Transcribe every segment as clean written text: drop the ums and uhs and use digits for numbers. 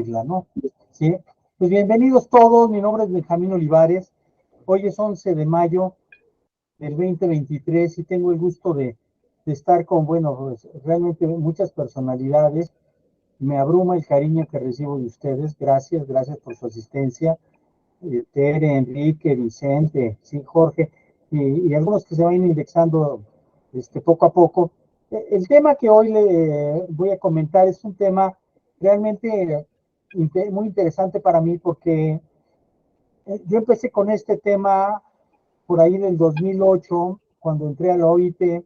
¿no? ¿Sí? Pues bienvenidos todos, mi nombre es Benjamín Olivares, hoy es 11 de mayo del 2023 y tengo el gusto de estar con, bueno, pues, realmente muchas personalidades. Me abruma el cariño que recibo de ustedes, gracias por su asistencia, Tere, Enrique, Vicente, sí, Jorge, y algunos que se van indexando poco a poco. El tema que hoy le voy a comentar es un tema realmente muy interesante para mí porque yo empecé con este tema por ahí del 2008, cuando entré a la OIT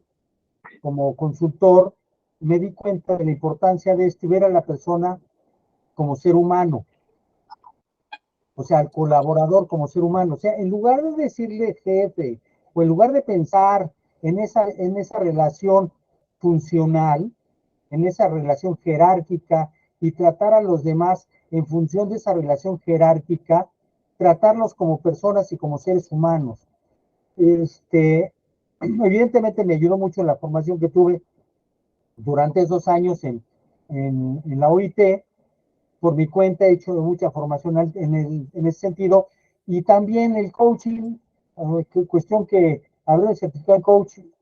como consultor, me di cuenta de la importancia de esto y ver a la persona como ser humano, o sea, al colaborador como ser humano. O sea, en lugar de decirle jefe, o en lugar de pensar en esa relación funcional, en esa relación jerárquica y tratar a los demás en función de esa relación jerárquica, tratarlos como personas y como seres humanos. Evidentemente me ayudó mucho la formación que tuve durante esos años en la OIT. Por mi cuenta he hecho mucha formación en ese sentido, y también el coaching, cuestión que haber de certificado en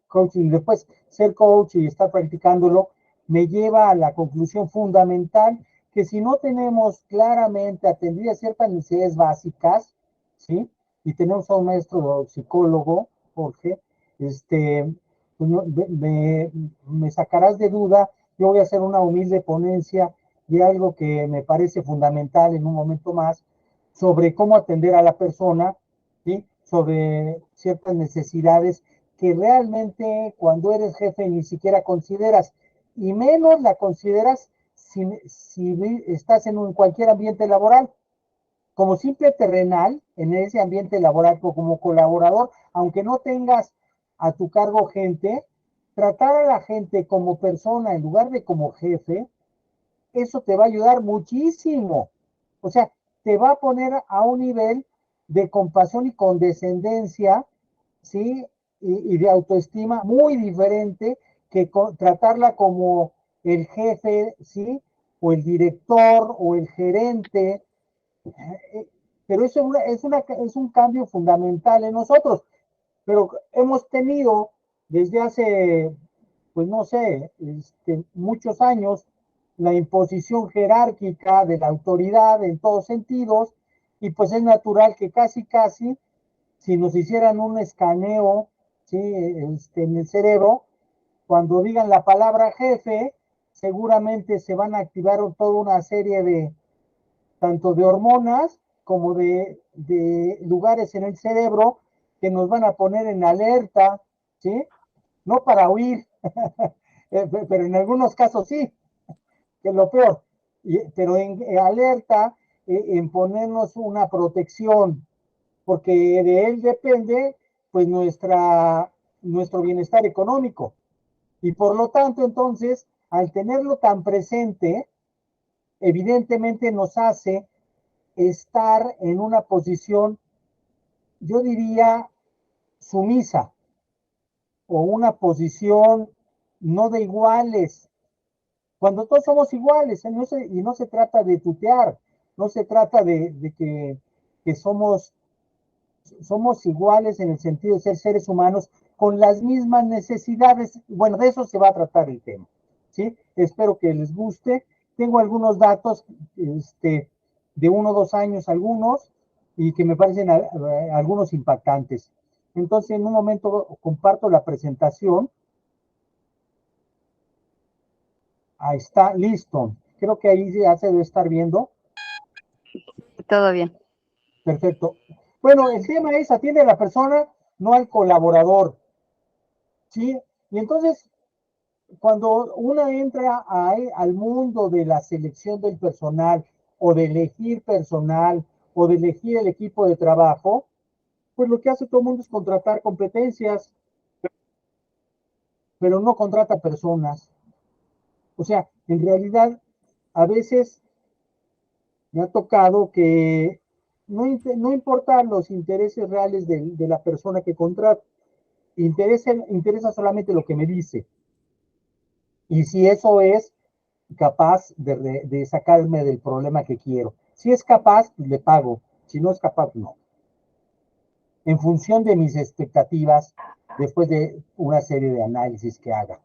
coaching, después ser coach y estar practicándolo, me lleva a la conclusión fundamental que si no tenemos claramente atendidas ciertas necesidades básicas, ¿sí? Y tenemos a un maestro psicólogo, Jorge, pues me sacarás de duda. Yo voy a hacer una humilde ponencia de algo que me parece fundamental en un momento más, sobre cómo atender a la persona, ¿sí? Sobre ciertas necesidades que realmente cuando eres jefe ni siquiera consideras, y menos la consideras si estás en cualquier ambiente laboral. Como simple terrenal, en ese ambiente laboral, como colaborador, aunque no tengas a tu cargo gente, tratar a la gente como persona en lugar de como jefe, eso te va a ayudar muchísimo. O sea, te va a poner a un nivel de compasión y condescendencia, ¿sí? Y de autoestima muy diferente que tratarla como el jefe, ¿sí? O el director o el gerente. Pero eso es un cambio fundamental en nosotros. Pero hemos tenido desde hace, pues no sé, muchos años, la imposición jerárquica de la autoridad en todos sentidos, y pues es natural que casi, si nos hicieran un escaneo, ¿sí? En el cerebro, cuando digan la palabra jefe, seguramente se van a activar toda una serie de, tanto de hormonas como de lugares en el cerebro que nos van a poner en alerta, ¿sí? No para huir, pero en algunos casos sí, que es lo peor, pero en alerta, en ponernos una protección, porque de él depende pues nuestro bienestar económico. Y por lo tanto, entonces, al tenerlo tan presente, evidentemente nos hace estar en una posición, yo diría, sumisa, o una posición no de iguales, cuando todos somos iguales, y no se trata de tutear, no se trata que somos iguales en el sentido de ser seres humanos con las mismas necesidades. Bueno, de eso se va a tratar el tema, ¿sí? Espero que les guste. Tengo algunos datos, de 1 o 2 años algunos, y que me parecen algunos impactantes. Entonces, en un momento comparto la presentación. Ahí está, listo. Creo que ahí ya se debe estar viendo. Todo bien. Perfecto. Bueno, el tema es atiende a la persona, no al colaborador, ¿sí? Y entonces, cuando uno entra al mundo de la selección del personal, o de elegir personal, o de elegir el equipo de trabajo, pues lo que hace todo el mundo es contratar competencias, pero no contrata personas. O sea, en realidad, a veces me ha tocado que no importan los intereses reales de la persona que contrata, interesa solamente lo que me dice. Y si eso es capaz de sacarme del problema que quiero. Si es capaz, pues le pago. Si no es capaz, no. En función de mis expectativas, después de una serie de análisis que haga.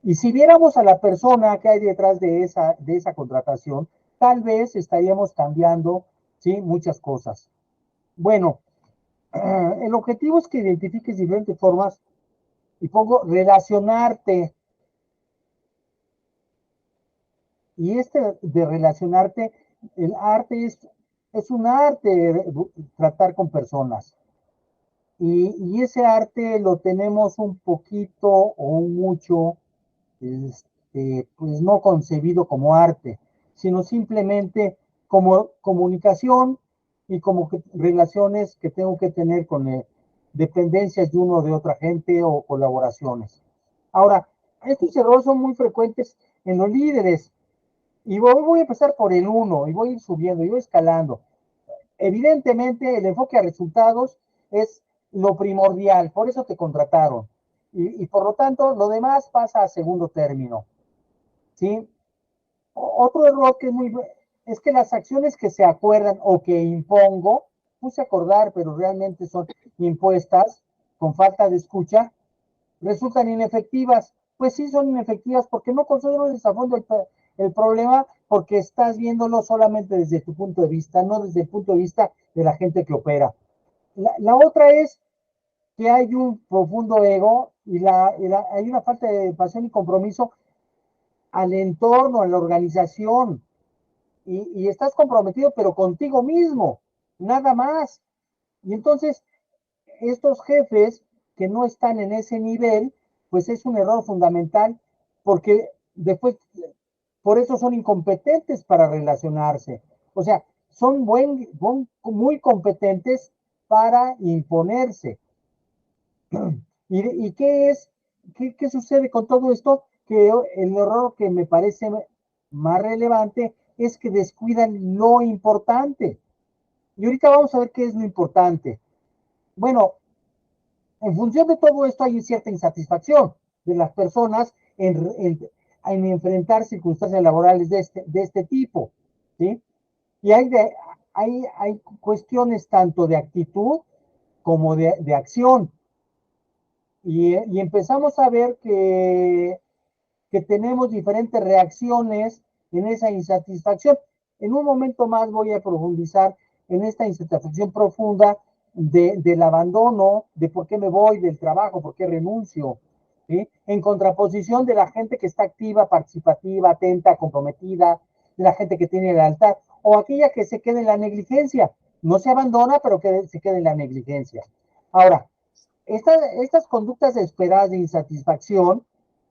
Y si viéramos a la persona que hay detrás de esa contratación, tal vez estaríamos cambiando, ¿sí?, muchas cosas. Bueno, el objetivo es que identifiques diferentes formas y pongo relacionarte. Y de relacionarte, el arte es un arte tratar con personas. Y ese arte lo tenemos un poquito o un mucho, pues no concebido como arte, sino simplemente como comunicación y como relaciones que tengo que tener con dependencias de uno o de otra gente o colaboraciones. Ahora, estos errores son muy frecuentes en los líderes y voy a empezar por el 1 y voy a ir subiendo y voy escalando. Evidentemente, el enfoque a resultados es lo primordial, por eso te contrataron. Y por lo tanto, lo demás pasa a segundo término. ¿Sí? Otro error que es que las acciones que se acuerdan o que impongo, puse a acordar, pero realmente son impuestas con falta de escucha, resultan inefectivas. Pues sí, son inefectivas porque no consideras a fondo el problema, porque estás viéndolo solamente desde tu punto de vista, no desde el punto de vista de la gente que opera. La otra es que hay un profundo ego y hay una falta de pasión y compromiso al entorno, a la organización. Y estás comprometido, pero contigo mismo, nada más. Y entonces, estos jefes que no están en ese nivel, pues es un error fundamental, porque después, por eso son incompetentes para relacionarse. O sea, son muy competentes para imponerse. ¿Y qué sucede con todo esto? Que el error que me parece más relevante es que descuidan lo importante. Y ahorita vamos a ver qué es lo importante. Bueno, en función de todo esto hay cierta insatisfacción de las personas en enfrentar circunstancias laborales de este tipo, ¿sí? Y hay cuestiones tanto de actitud como de acción. Y empezamos a ver que tenemos diferentes reacciones en esa insatisfacción. En un momento más voy a profundizar en esta insatisfacción profunda del abandono, de por qué me voy del trabajo, por qué renuncio, ¿sí? En contraposición de la gente que está activa, participativa, atenta, comprometida, de la gente que tiene lealtad, o aquella que se queda en la negligencia. No se abandona, pero que se queda en la negligencia. Ahora, estas conductas esperadas de insatisfacción,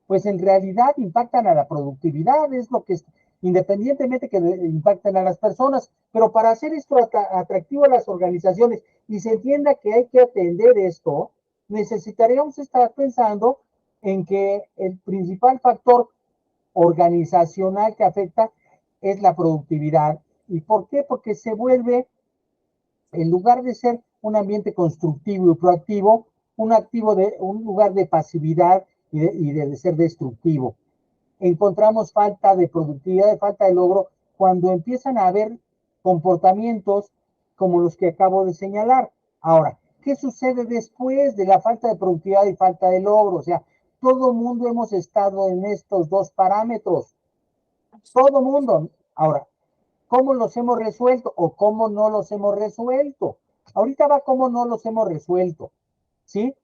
pues en realidad impactan a la productividad, es lo que es, independientemente que impacten a las personas, pero para hacer esto atractivo a las organizaciones y se entienda que hay que atender esto, necesitaríamos estar pensando en que el principal factor organizacional que afecta es la productividad. ¿Y por qué? Porque se vuelve, en lugar de ser un ambiente constructivo y proactivo, un lugar de pasividad y de ser destructivo. Encontramos falta de productividad, de falta de logro, cuando empiezan a haber comportamientos como los que acabo de señalar. Ahora, ¿qué sucede después de la falta de productividad y falta de logro? O sea, todo mundo hemos estado en estos dos parámetros. Todo mundo. Ahora, ¿cómo los hemos resuelto o cómo no los hemos resuelto? Ahorita va cómo no los hemos resuelto, ¿sí?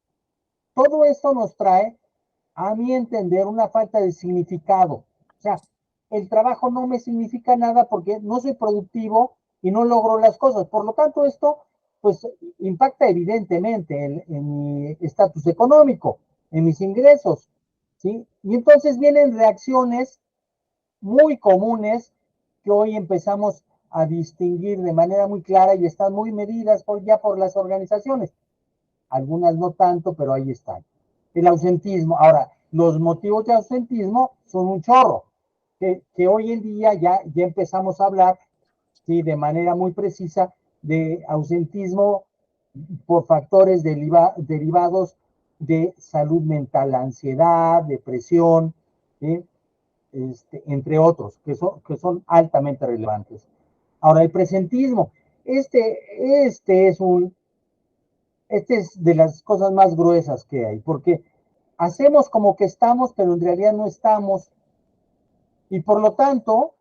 Todo esto nos trae, a mi entender, una falta de significado. O sea, el trabajo no me significa nada porque no soy productivo y no logro las cosas. Por lo tanto, esto, pues, impacta evidentemente en mi estatus económico, en mis ingresos, ¿sí? Y entonces vienen reacciones muy comunes que hoy empezamos a distinguir de manera muy clara y están muy medidas ya por las organizaciones. Algunas no tanto, pero ahí están. El ausentismo. Ahora, los motivos de ausentismo son un chorro, que hoy en día ya empezamos a hablar, sí, de manera muy precisa de ausentismo por factores derivados de salud mental, ansiedad, depresión, ¿sí? entre otros, que son altamente relevantes. Ahora, el presentismo, este es de las cosas más gruesas que hay, porque hacemos como que estamos, pero en realidad no estamos, y por lo tanto,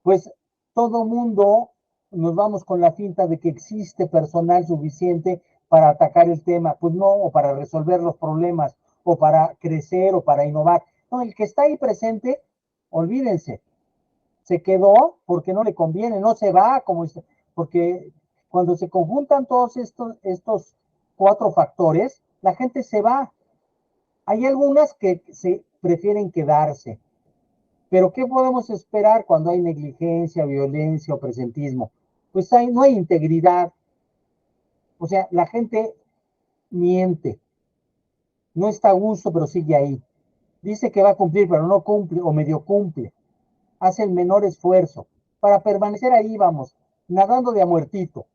pues todo mundo nos vamos con la finta de que existe personal suficiente para atacar el tema, pues no, o para resolver los problemas, o para crecer, o para innovar. No, el que está ahí presente, olvídense, se quedó porque no le conviene, no se va, porque cuando se conjuntan todos estos 4 factores, la gente se va. Hay algunas que se prefieren quedarse, pero ¿qué podemos esperar cuando hay negligencia, violencia o presentismo? Pues no hay integridad. O sea, la gente miente, no está a gusto, pero sigue ahí. Dice que va a cumplir, pero no cumple o medio cumple. Hace el menor esfuerzo. Para permanecer ahí, vamos, nadando de a muertito.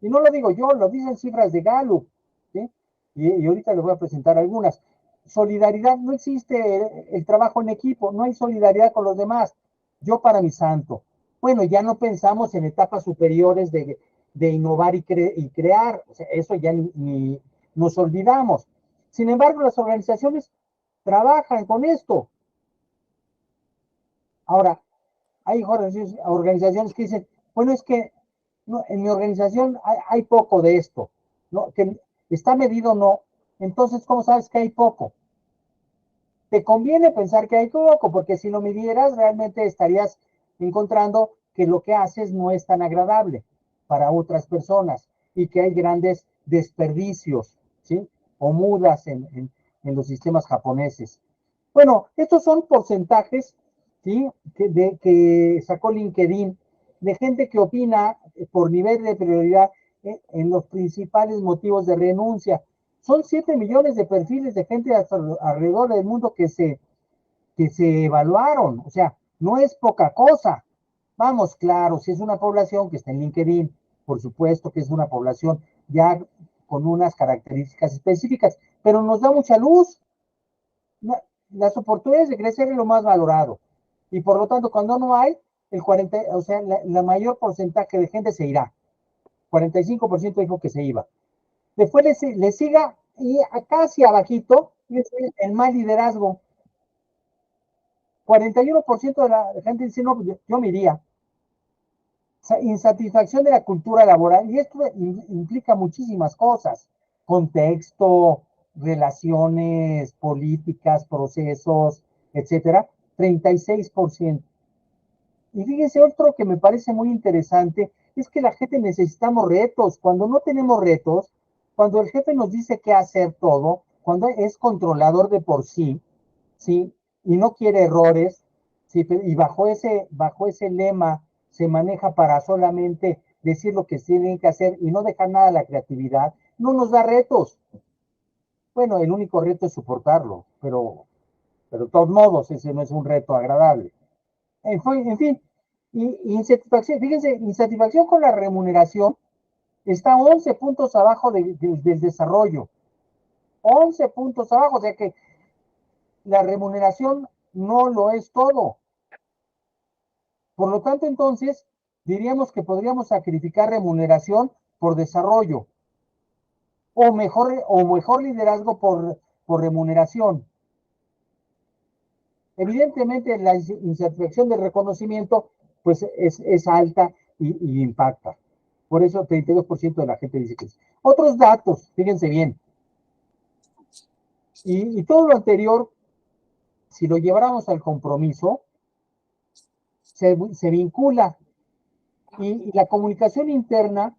Y no lo digo yo, lo dicen cifras de Gallup, ¿sí? Y ahorita les voy a presentar algunas. Solidaridad, no existe el trabajo en equipo, no hay solidaridad con los demás. Yo para mi santo. Bueno, ya no pensamos en etapas superiores de innovar y crear, o sea, eso ya ni nos olvidamos. Sin embargo, las organizaciones trabajan con esto. Ahora, hay organizaciones que dicen, bueno, es que no, en mi organización hay poco de esto, ¿no? Que está medido, no. Entonces, ¿cómo sabes que hay poco? Te conviene pensar que hay poco, porque si lo midieras, realmente estarías encontrando que lo que haces no es tan agradable para otras personas y que hay grandes desperdicios, ¿sí? O mudas en los sistemas japoneses. Bueno, estos son porcentajes, ¿sí? Que sacó LinkedIn de gente que opina por nivel de prioridad en los principales motivos de renuncia. Son 7 millones de perfiles de gente alrededor del mundo que se evaluaron. O sea, no es poca cosa. Vamos, claro, si es una población que está en LinkedIn, por supuesto que es una población ya con unas características específicas, pero nos da mucha luz. Las oportunidades de crecer es lo más valorado. Y por lo tanto, cuando no hay, el 40, o sea, la mayor porcentaje de gente se irá. 45% dijo que se iba. Después le siga y casi abajito, el mal liderazgo. 41% de la gente dice, no, yo me iría. O sea, insatisfacción de la cultura laboral, y esto implica muchísimas cosas, contexto, relaciones políticas, procesos, etcétera, 36%. Y fíjense, otro que me parece muy interesante es que la gente necesitamos retos. Cuando no tenemos retos, cuando el jefe nos dice qué hacer todo, cuando es controlador de por sí, ¿sí? Y no quiere errores, ¿sí? Y bajo ese lema se maneja para solamente decir lo que tienen que hacer y no dejar nada a la creatividad, no nos da retos. Bueno, el único reto es soportarlo, pero de todos modos ese no es un reto agradable. En fin, insatisfacción, fíjense, insatisfacción con la remuneración está 11 puntos abajo del desarrollo. 11 puntos abajo, o sea que la remuneración no lo es todo. Por lo tanto, entonces, diríamos que podríamos sacrificar remuneración por desarrollo o mejor liderazgo por remuneración. Evidentemente, la insatisfacción del reconocimiento pues es alta y impacta. Por eso 32% de la gente dice que sí. Otros datos, fíjense bien. Y todo lo anterior, si lo lleváramos al compromiso, se vincula. Y la comunicación interna,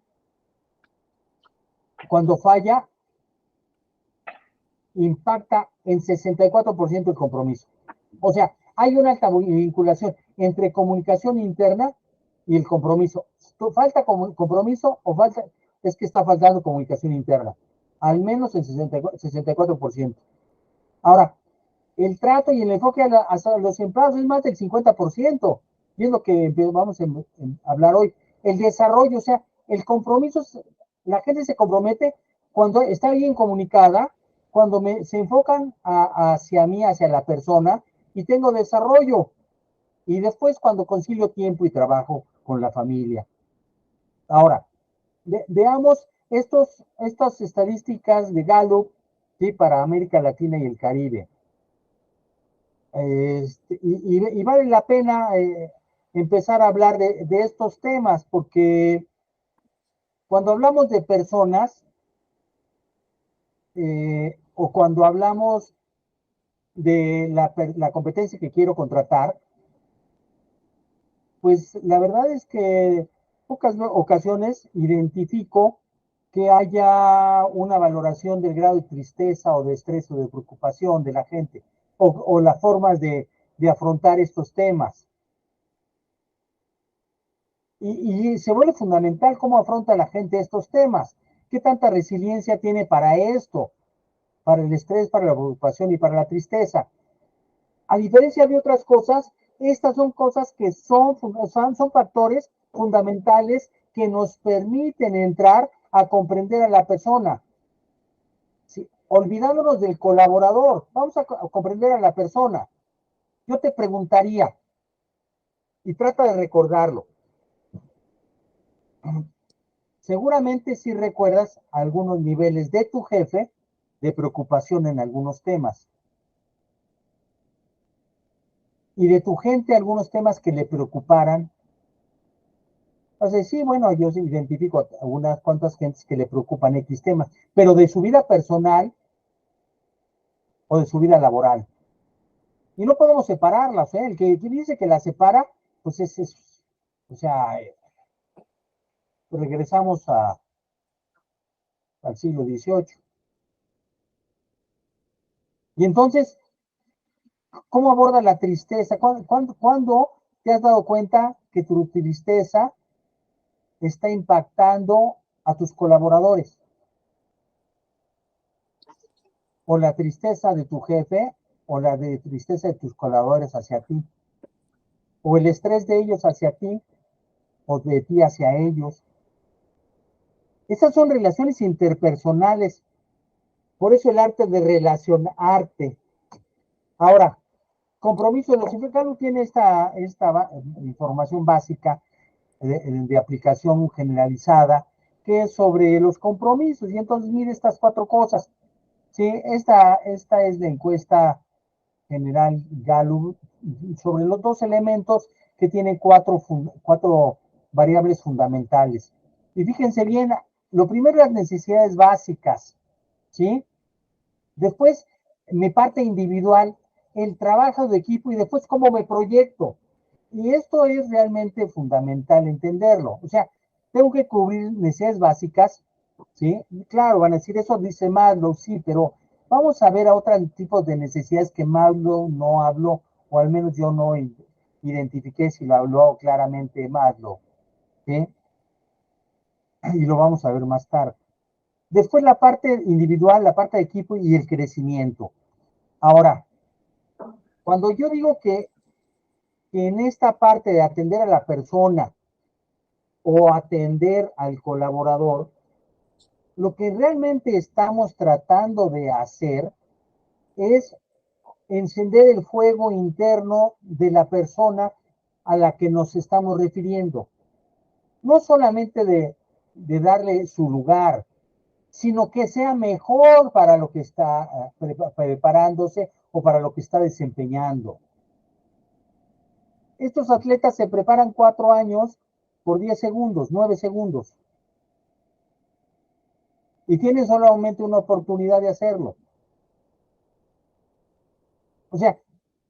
cuando falla, impacta en 64% el compromiso. O sea, hay una alta vinculación entre comunicación interna y el compromiso. ¿Falta compromiso o falta? Es que está faltando comunicación interna. Al menos en 64%. Ahora, el trato y el enfoque a los empleados es más del 50%. Y es lo que vamos a hablar hoy. El desarrollo, o sea, el compromiso, la gente se compromete cuando está bien comunicada, cuando se enfocan hacia mí, hacia la persona, y tengo desarrollo. Y después cuando concilio tiempo y trabajo con la familia. Ahora, veamos estas estadísticas de Gallup, ¿sí? Para América Latina y el Caribe. Y vale la pena empezar a hablar de estos temas, porque cuando hablamos de personas, o cuando hablamos de la competencia que quiero contratar, pues la verdad es que pocas ocasiones identifico que haya una valoración del grado de tristeza o de estrés o de preocupación de la gente, o las formas de afrontar estos temas. Y se vuelve fundamental cómo afronta la gente estos temas, qué tanta resiliencia tiene para esto, para el estrés, para la preocupación y para la tristeza. A diferencia de otras cosas, estas son cosas que son factores fundamentales que nos permiten entrar a comprender a la persona. ¿Sí? Olvidándonos del colaborador, vamos a comprender a la persona. Yo te preguntaría, y trata de recordarlo, seguramente si recuerdas algunos niveles de tu jefe de preocupación en algunos temas. Y de tu gente algunos temas que le preocuparan. Entonces, sí, bueno, yo identifico a unas cuantas gentes que le preocupan X temas, pero de su vida personal o de su vida laboral. Y no podemos separarlas, ¿eh? El que dice que las separa, pues o sea, regresamos al siglo XVIII. Y entonces, ¿cómo aborda la tristeza? ¿Cuándo te has dado cuenta que tu tristeza está impactando a tus colaboradores? O la tristeza de tu jefe, o la de tristeza de tus colaboradores hacia ti, o el estrés de ellos hacia ti, o de ti hacia ellos. Esas son relaciones interpersonales, por eso el arte de relacionarte. Ahora, compromiso de los implicados tiene esta información básica de aplicación generalizada, que es sobre los compromisos, y entonces mire estas 4 cosas. Sí, esta es la encuesta general Gallup sobre los 2 elementos que tienen 4 variables fundamentales. Y fíjense bien, lo primero, las necesidades básicas, ¿sí? Después, mi parte individual, el trabajo de equipo y después cómo me proyecto. Y esto es realmente fundamental entenderlo. O sea, tengo que cubrir necesidades básicas, ¿sí? Claro, van a decir, eso dice Maslow, sí, pero vamos a ver a otros tipos de necesidades que Maslow no habló, o al menos yo no identifiqué si lo habló claramente Maslow, ¿sí? Y lo vamos a ver más tarde. Después la parte individual, la parte de equipo y el crecimiento. Ahora, cuando yo digo que en esta parte de atender a la persona o atender al colaborador, lo que realmente estamos tratando de hacer es encender el fuego interno de la persona a la que nos estamos refiriendo. No solamente de darle su lugar, sino que sea mejor para lo que está preparándose o para lo que está desempeñando. Estos atletas se preparan 4 años por 10 segundos, 9 segundos. Y tienen solamente una oportunidad de hacerlo. O sea,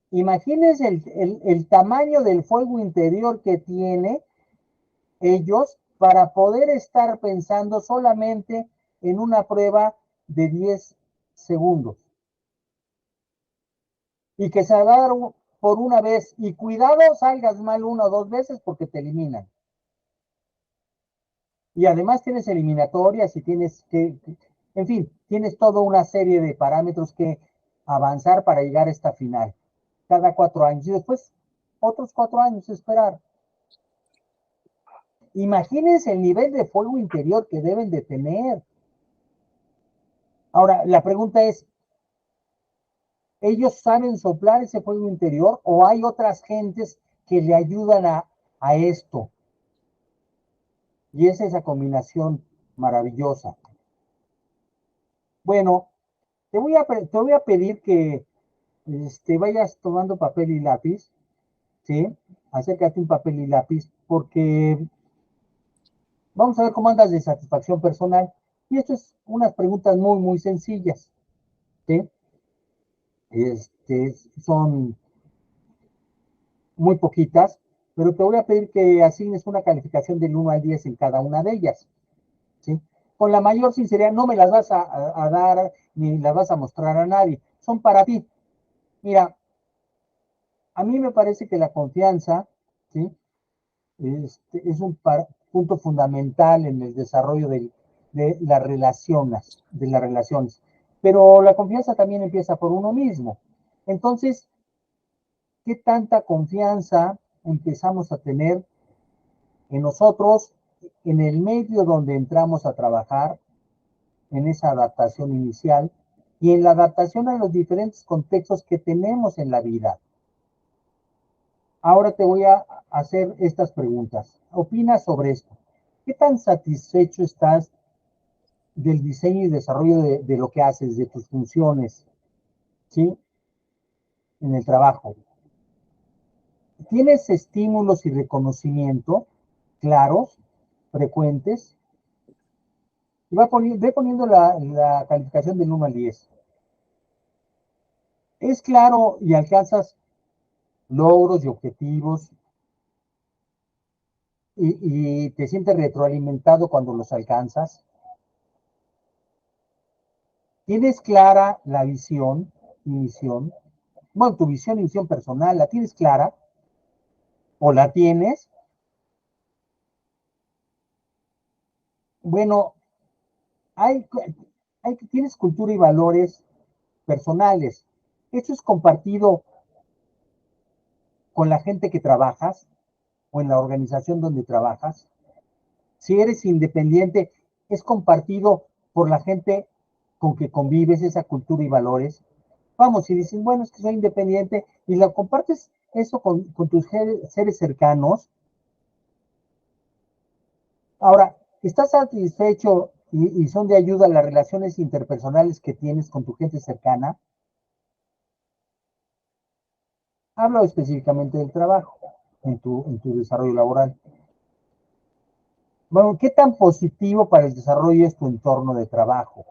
imagínense el tamaño del fuego interior que tiene ellos para poder estar pensando solamente en una prueba de 10 segundos. Y que se agarran por una vez. Y cuidado, salgas mal 1 o 2 veces porque te eliminan. Y además tienes eliminatorias y tienes en fin, tienes toda una serie de parámetros que avanzar para llegar a esta final. Cada 4 años. Y después otros 4 años esperar. Imagínense el nivel de fuego interior que deben de tener. Ahora, la pregunta es, ¿Ellos saben soplar ese fuego interior o hay otras gentes que le ayudan a esto? Y es esa combinación maravillosa. Bueno, te voy a pedir que vayas tomando papel y lápiz, ¿sí? Acércate un papel y lápiz, porque vamos a ver cómo andas de satisfacción personal. Y esto es unas preguntas muy, muy sencillas, ¿sí? Son muy poquitas, pero te voy a pedir que asignes una calificación del 1 al 10 en cada una de ellas, ¿sí? Con la mayor sinceridad, no me las vas a dar ni las vas a mostrar a nadie, son para ti. Mira, a mí me parece que la confianza, ¿sí? Es un punto fundamental en el desarrollo de las relaciones. Pero la confianza también empieza por uno mismo. Entonces, ¿qué tanta confianza empezamos a tener en nosotros, en el medio donde entramos a trabajar, en esa adaptación inicial y en la adaptación a los diferentes contextos que tenemos en la vida? Ahora te voy a hacer estas preguntas. Opina sobre esto. ¿Qué tan satisfecho estás del diseño y desarrollo de lo que haces, de tus funciones, ¿sí? En el trabajo. ¿Tienes estímulos y reconocimiento claros, frecuentes? Y ve poniendo la calificación del 1 al 10. ¿Es claro y alcanzas logros y objetivos y te sientes retroalimentado cuando los alcanzas? ¿Tienes clara la visión y misión? Bueno, tu visión y misión personal, ¿la tienes clara? ¿O la tienes? Bueno, hay, tienes cultura y valores personales. ¿Esto es compartido con la gente que trabajas o en la organización donde trabajas? Si eres independiente, ¿es compartido por la gente con que convives esa cultura y valores? Vamos, si dices, bueno, es que soy independiente y lo compartes eso con tus seres cercanos. Ahora, ¿estás satisfecho y son de ayuda las relaciones interpersonales que tienes con tu gente cercana? Hablo específicamente del trabajo, en tu desarrollo laboral. Bueno, ¿qué tan positivo para el desarrollo es tu entorno de trabajo?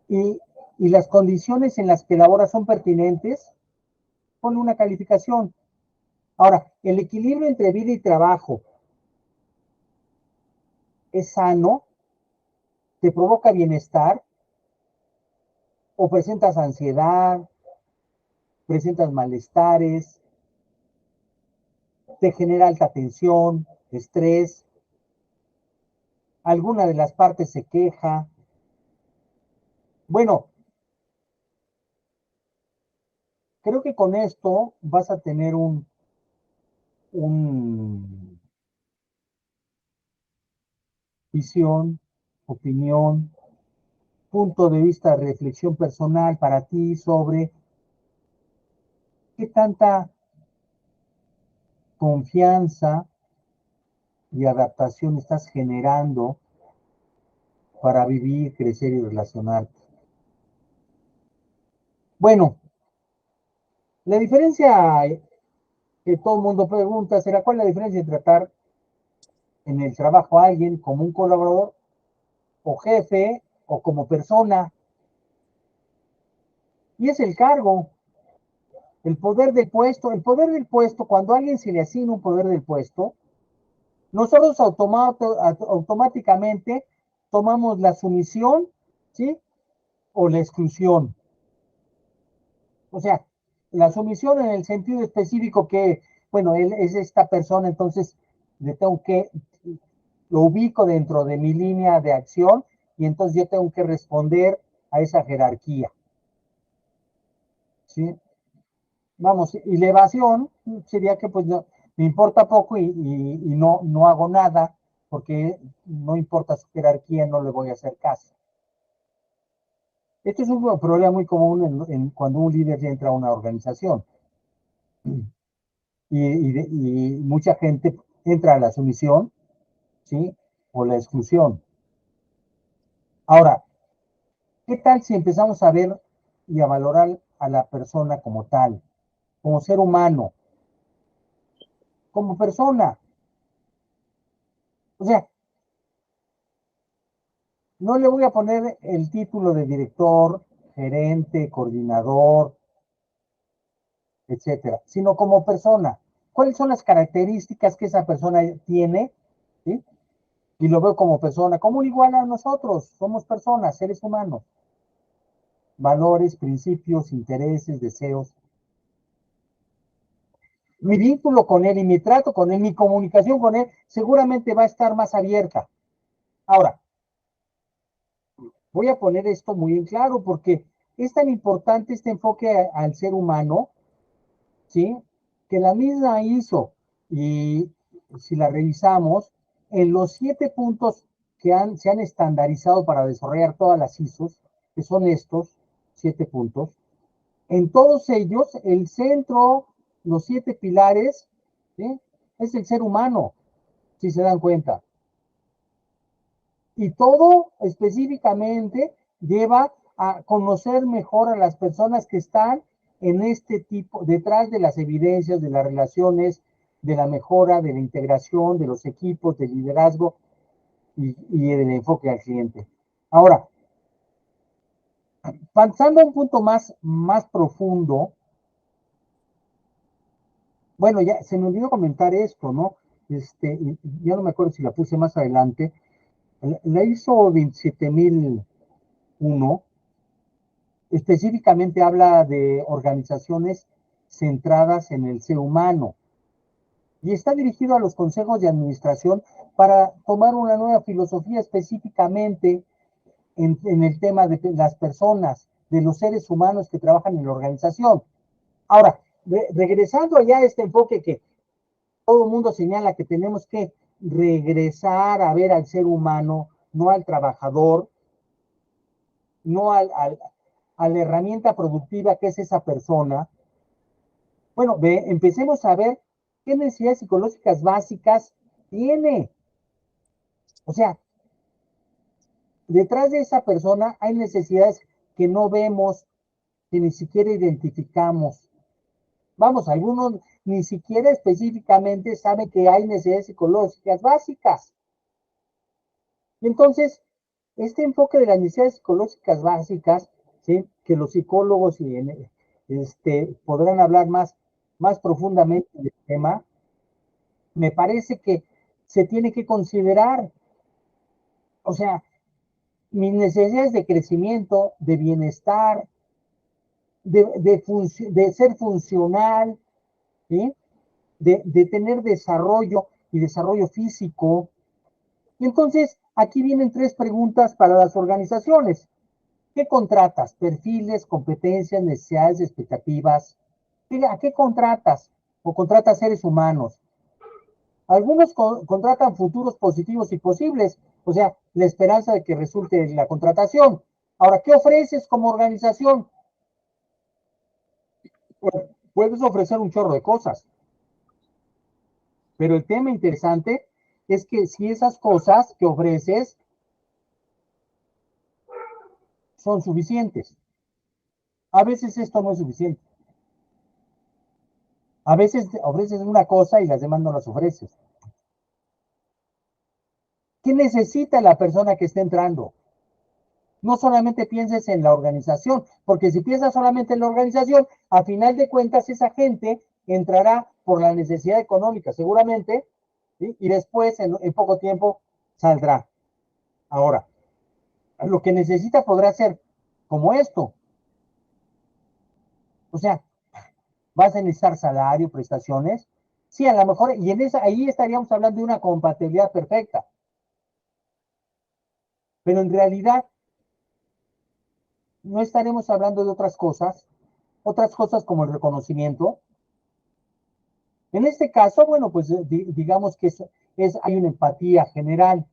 Y las condiciones en las que laboras son pertinentes, ponle una calificación. Ahora, el equilibrio entre vida y trabajo es sano, te provoca bienestar o presentas ansiedad, presentas malestares, te genera alta tensión, estrés, alguna de las partes se queja. Bueno, creo que con esto vas a tener un visión, opinión, punto de vista de reflexión personal para ti sobre qué tanta confianza y adaptación estás generando para vivir, crecer y relacionarte. Bueno, la diferencia que todo el mundo pregunta será cuál es la diferencia entre tratar en el trabajo a alguien como un colaborador o jefe o como persona. Y es el cargo, el poder del puesto. El poder del puesto, cuando a alguien se le asigna un poder del puesto, nosotros automáticamente tomamos la sumisión, ¿sí? O la exclusión. O sea, la sumisión en el sentido específico que, bueno, él es esta persona, entonces lo ubico dentro de mi línea de acción y entonces yo tengo que responder a esa jerarquía. ¿Sí? Vamos, y la evasión sería que pues no, me importa poco y no hago nada porque no importa su jerarquía, no le voy a hacer caso. Esto es un problema muy común cuando un líder entra a una organización. Y mucha gente entra a la sumisión, ¿sí? O la exclusión. Ahora, ¿qué tal si empezamos a ver y a valorar a la persona como tal, como ser humano, como persona? O sea, no le voy a poner el título de director, gerente, coordinador, etcétera, sino como persona. ¿Cuáles son las características que esa persona tiene? ¿Sí? Y lo veo como persona, como igual a nosotros, somos personas, seres humanos. Valores, principios, intereses, deseos. Mi vínculo con él y mi trato con él, mi comunicación con él, seguramente va a estar más abierta. Ahora, voy a poner esto muy en claro porque es tan importante este enfoque al ser humano, ¿sí? Que la misma ISO, y si la revisamos, en los 7 puntos que se han estandarizado para desarrollar todas las ISOs, que son estos 7 puntos, en todos ellos, el centro, los 7 pilares, ¿sí? Es el ser humano, si se dan cuenta. Y todo específicamente lleva a conocer mejor a las personas que están en este tipo, detrás de las evidencias, de las relaciones, de la mejora, de la integración, de los equipos, del liderazgo y del enfoque al cliente. Ahora, pasando a un punto más profundo, bueno, ya se me olvidó comentar esto, ¿no? Ya no me acuerdo si la puse más adelante. La ISO 27001 específicamente habla de organizaciones centradas en el ser humano y está dirigido a los consejos de administración para tomar una nueva filosofía específicamente en el tema de las personas, de los seres humanos que trabajan en la organización. Ahora, regresando allá a este enfoque que todo el mundo señala que tenemos que regresar a ver al ser humano, no al trabajador, no a la herramienta productiva que es esa persona. Bueno, empecemos a ver qué necesidades psicológicas básicas tiene. O sea, detrás de esa persona hay necesidades que no vemos, que ni siquiera identificamos. Vamos, algunos ni siquiera específicamente saben que hay necesidades psicológicas básicas. Y entonces, este enfoque de las necesidades psicológicas básicas, ¿sí? Que los psicólogos podrán hablar más profundamente del tema, me parece que se tiene que considerar, o sea, mis necesidades de crecimiento, de bienestar, de ser funcional, ¿sí? De tener desarrollo y desarrollo físico. Y entonces, aquí vienen 3 preguntas para las organizaciones. ¿Qué contratas? Perfiles, competencias, necesidades, expectativas. ¿A qué contratas? ¿O contratas seres humanos? Algunos contratan futuros positivos y posibles, o sea, la esperanza de que resulte la contratación. Ahora, ¿qué ofreces como organización? Pues, puedes ofrecer un chorro de cosas, pero el tema interesante es que si esas cosas que ofreces son suficientes, a veces esto no es suficiente. A veces ofreces una cosa y las demás no las ofreces. ¿Qué necesita la persona que está entrando? No solamente pienses en la organización, porque si piensas solamente en la organización, a final de cuentas esa gente entrará por la necesidad económica, seguramente, ¿sí? Y después en poco tiempo saldrá. Ahora, lo que necesita podrá ser como esto. O sea, vas a necesitar salario, prestaciones. Sí, a lo mejor, y ahí estaríamos hablando de una compatibilidad perfecta. Pero en realidad no estaremos hablando de otras cosas como el reconocimiento. En este caso, bueno, pues digamos que hay una empatía general,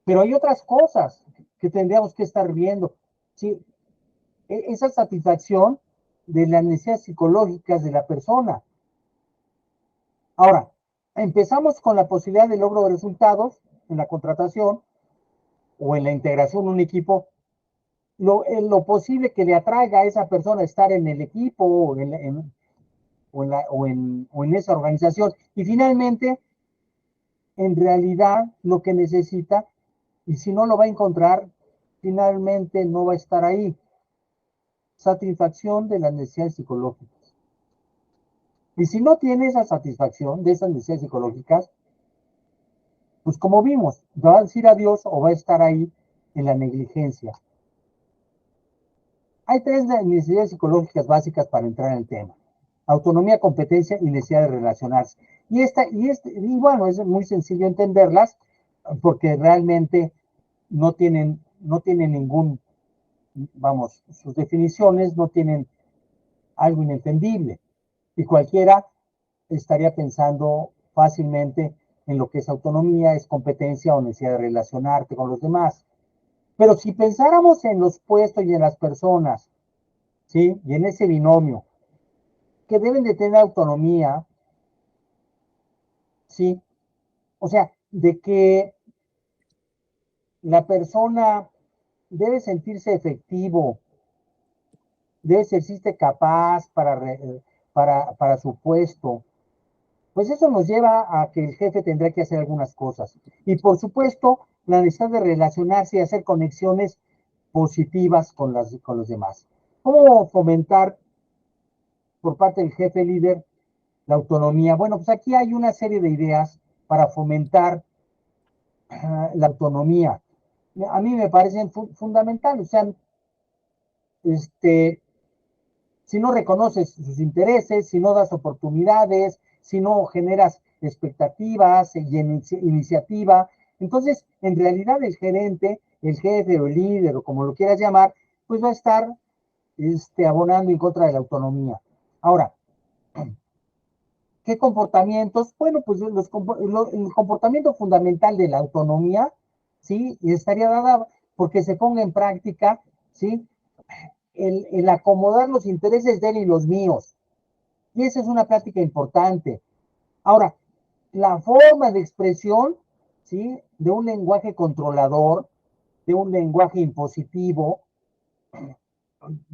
pero hay otras cosas que tendríamos que estar viendo. ¿Sí? esa satisfacción de las necesidades psicológicas de la persona. Ahora, empezamos con la posibilidad de logro de resultados en la contratación o en la integración de un equipo, lo posible que le atraiga a esa persona estar en el equipo o en esa organización. Y finalmente, en realidad, lo que necesita, y si no lo va a encontrar, finalmente no va a estar ahí. Satisfacción de las necesidades psicológicas. Y si no tiene esa satisfacción de esas necesidades psicológicas, pues como vimos, va a decir adiós o va a estar ahí en la negligencia. Hay tres necesidades psicológicas básicas para entrar en el tema: autonomía, competencia y necesidad de relacionarse. Y bueno, es muy sencillo entenderlas porque realmente no tienen ningún, vamos, sus definiciones no tienen algo inentendible. Y cualquiera estaría pensando fácilmente en lo que es autonomía, es competencia o necesidad de relacionarte con los demás. Pero si pensáramos en los puestos y en las personas, ¿sí? Y en ese binomio, que deben de tener autonomía, ¿sí? O sea, de que la persona debe sentirse efectivo, debe sentirse capaz para su puesto, pues eso nos lleva a que el jefe tendrá que hacer algunas cosas. Y por supuesto, la necesidad de relacionarse y hacer conexiones positivas con los demás. ¿Cómo fomentar por parte del jefe líder la autonomía? Bueno, pues aquí hay una serie de ideas para fomentar la autonomía. A mí me parecen fundamentales. O sea, si no reconoces sus intereses, si no das oportunidades, si no generas expectativas y iniciativa, entonces en realidad el gerente, el jefe o el líder o como lo quieras llamar, pues va a estar abonando en contra de la autonomía. Ahora, ¿qué comportamientos? Bueno, pues el comportamiento fundamental de la autonomía, ¿sí? Y estaría dada porque se ponga en práctica, ¿sí? El acomodar los intereses de él y los míos. Y esa es una práctica importante. Ahora, la forma de expresión, ¿sí? De un lenguaje controlador, de un lenguaje impositivo,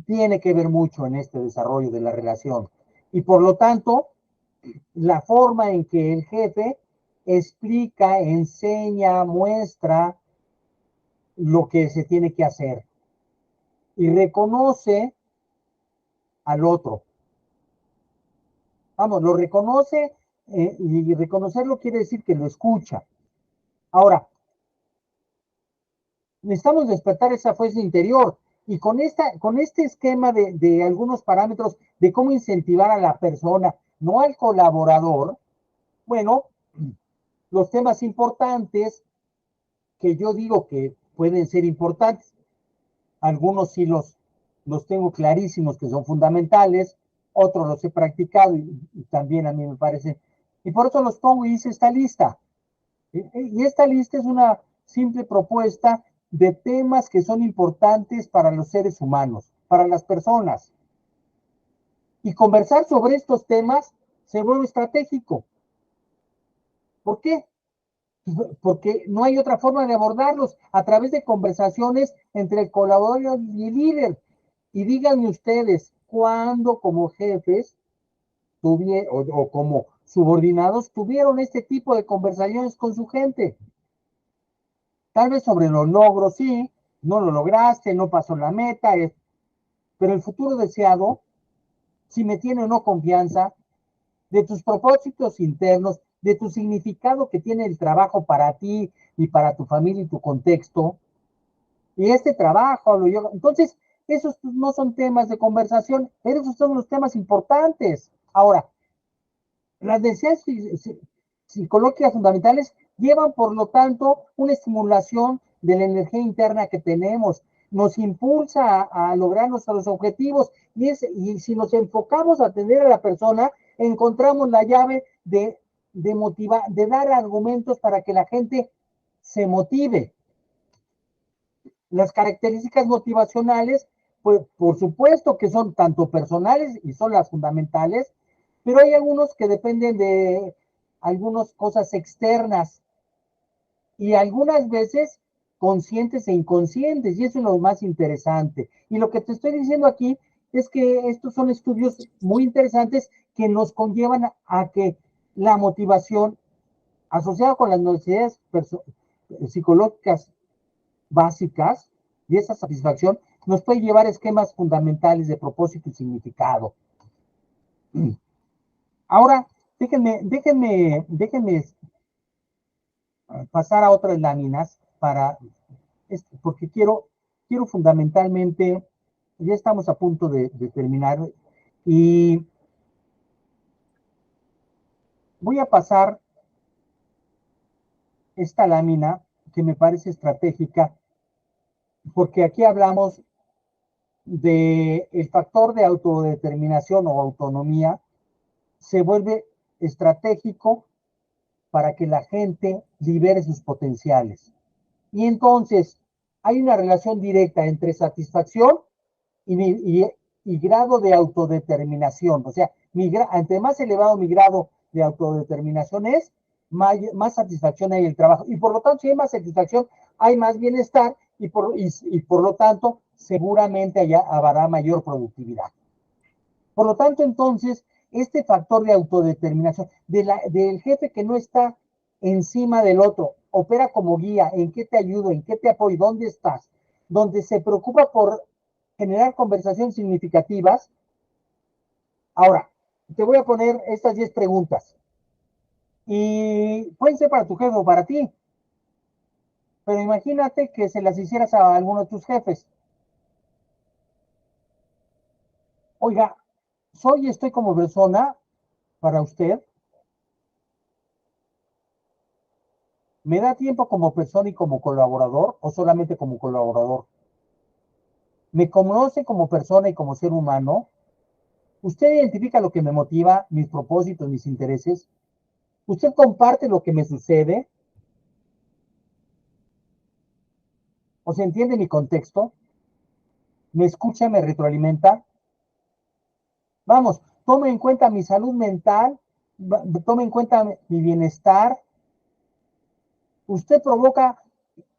tiene que ver mucho en este desarrollo de la relación. Y por lo tanto, la forma en que el jefe explica, enseña, muestra lo que se tiene que hacer y reconoce al otro. Vamos, lo reconoce y reconocerlo quiere decir que lo escucha. Ahora, necesitamos despertar esa fuerza interior y con este esquema de algunos parámetros de cómo incentivar a la persona, no al colaborador, bueno, los temas importantes que yo digo que pueden ser importantes, algunos sí los tengo clarísimos que son fundamentales, otros los he practicado y también a mí me parece, y por eso los pongo y hice esta lista. Y esta lista es una simple propuesta de temas que son importantes para los seres humanos, para las personas. Y conversar sobre estos temas se vuelve estratégico. ¿Por qué? Porque no hay otra forma de abordarlos a través de conversaciones entre el colaborador y el líder. Y díganme ustedes, ¿cuándo como jefes o como subordinados tuvieron este tipo de conversaciones con su gente? Tal vez sobre los logros, sí, no lo lograste, no pasó la meta, pero el futuro deseado, si me tiene o no confianza, de tus propósitos internos, de tu significado que tiene el trabajo para ti y para tu familia y tu contexto, y este trabajo, entonces, esos no son temas de conversación, pero esos son los temas importantes. Ahora, las necesidades psicológicas fundamentales llevan, por lo tanto, una estimulación de la energía interna que tenemos, nos impulsa a lograr nuestros objetivos y si nos enfocamos a atender a la persona, encontramos la llave de motivar, de dar argumentos para que la gente se motive. Las características motivacionales Pues por supuesto que son tanto personales y son las fundamentales, pero hay algunos que dependen de algunas cosas externas y algunas veces conscientes e inconscientes, y eso es lo más interesante. Y lo que te estoy diciendo aquí es que estos son estudios muy interesantes que nos conllevan a que la motivación asociada con las necesidades psicológicas básicas y esa satisfacción nos puede llevar a esquemas fundamentales de propósito y significado. Ahora, déjenme pasar a otras láminas porque quiero fundamentalmente, ya estamos a punto de terminar y voy a pasar esta lámina que me parece estratégica porque aquí hablamos de el factor de autodeterminación o autonomía se vuelve estratégico para que la gente libere sus potenciales. Y entonces hay una relación directa entre satisfacción y grado de autodeterminación. O sea, entre más elevado mi grado de autodeterminación es, más satisfacción hay en el trabajo. Y por lo tanto, si hay más satisfacción, hay más bienestar y por lo tanto, seguramente habrá mayor productividad. Por lo tanto, entonces, este factor de autodeterminación del jefe que no está encima del otro, opera como guía, en qué te ayudo, en qué te apoyo, dónde estás, donde se preocupa por generar conversaciones significativas. Ahora, te voy a poner estas 10 preguntas y pueden ser para tu jefe o para ti, pero imagínate que se las hicieras a alguno de tus jefes. Oiga, soy y estoy como persona para usted. ¿Me da tiempo como persona y como colaborador o solamente como colaborador? ¿Me conoce como persona y como ser humano? ¿Usted identifica lo que me motiva, mis propósitos, mis intereses? ¿Usted comparte lo que me sucede? ¿O se entiende mi contexto? ¿Me escucha, me retroalimenta? Vamos, tome en cuenta mi salud mental, tome en cuenta mi bienestar. ¿Usted provoca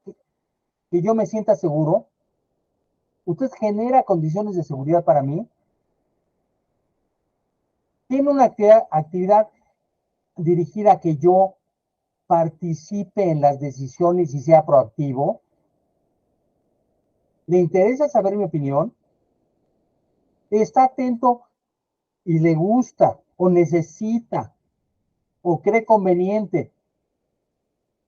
que yo me sienta seguro? ¿Usted genera condiciones de seguridad para mí? ¿Tiene una actividad dirigida a que yo participe en las decisiones y sea proactivo? ¿Le interesa saber mi opinión? ¿Está atento y le gusta o necesita o cree conveniente